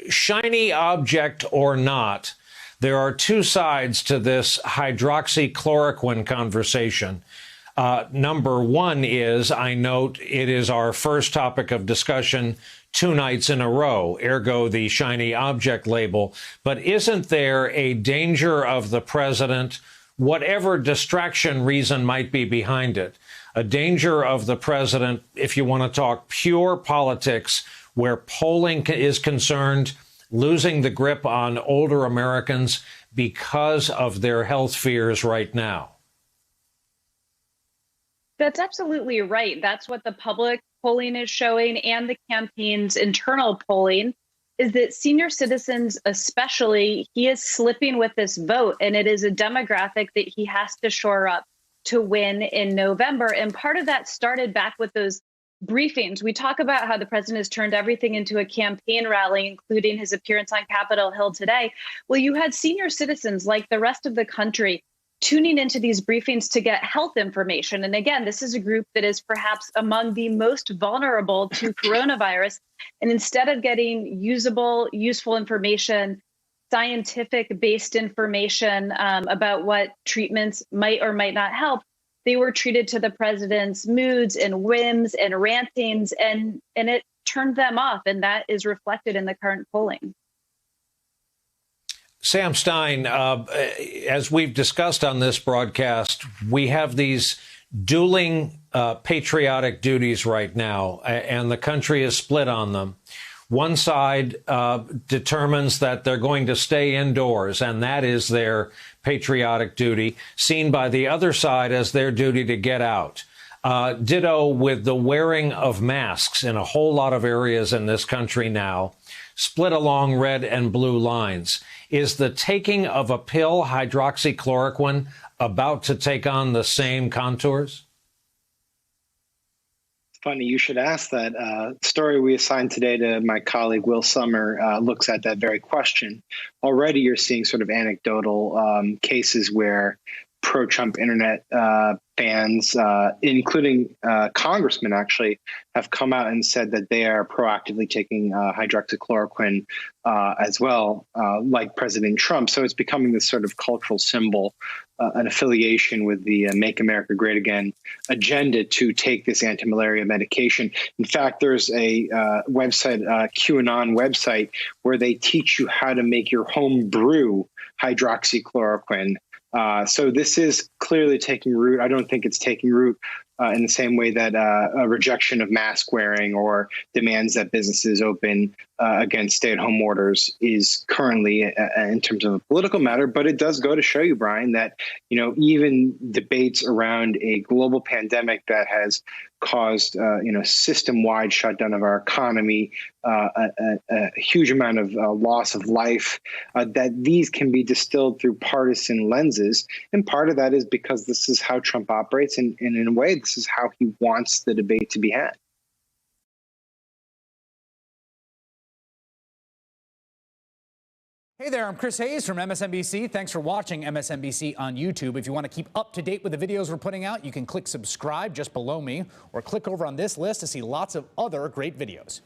shiny object or not, there are two sides to this hydroxychloroquine conversation. Number one is, I note, it is our first topic of discussion 2 nights in a row, ergo the shiny object label. But isn't there a danger of the president, whatever distraction reason might be behind it, a danger of the president, if you want to talk pure politics, where polling is concerned, losing the grip on older Americans because of their health fears right now? That's absolutely right. That's what the public polling is showing, and the campaign's internal polling, is that senior citizens especially, he is slipping with this vote, and it is a demographic that he has to shore up to win in November. And part of that started back with those briefings. We talk about how the president has turned everything into a campaign rally, including his appearance on Capitol Hill today. Well, you had senior citizens, like the rest of the country, tuning into these briefings to get health information. And again, this is a group that is perhaps among the most vulnerable to coronavirus. And instead of getting useful information, scientific-based information about what treatments might or might not help, they were treated to the president's moods and whims and rantings, and it turned them off. And that is reflected in the current polling. Sam Stein, as we've discussed on this broadcast, we have these dueling patriotic duties right now, and the country is split on them. One side determines that they're going to stay indoors, and that is their patriotic duty, seen by the other side as their duty to get out. Ditto with the wearing of masks in a whole lot of areas in this country now, split along red and blue lines. Is the taking of a pill, hydroxychloroquine, about to take on the same contours? Funny you should ask that. Story we assigned today to my colleague Will Sommer looks at that very question. Already you're seeing sort of anecdotal cases where pro-Trump internet fans, including congressmen, actually have come out and said that they are proactively taking hydroxychloroquine as well, like President Trump. So it's becoming this sort of cultural symbol, an affiliation with the Make America Great Again agenda to take this anti-malaria medication. In fact, there's a website, QAnon website, where they teach you how to make your home brew hydroxychloroquine. So this is clearly taking root. I don't think it's taking root in the same way that a rejection of mask wearing or demands that businesses open against stay-at-home orders is currently in terms of a political matter. But it does go to show you, Brian, that, you know, even debates around a global pandemic that has caused, system-wide shutdown of our economy, a huge amount of loss of life, that these can be distilled through partisan lenses. And part of that is because this is how Trump operates. And in a way, this is how he wants the debate to be had. Hey there, I'm Chris Hayes from MSNBC. Thanks for watching MSNBC on YouTube. If you want to keep up to date with the videos we're putting out, you can click subscribe just below me, or click over on this list to see lots of other great videos.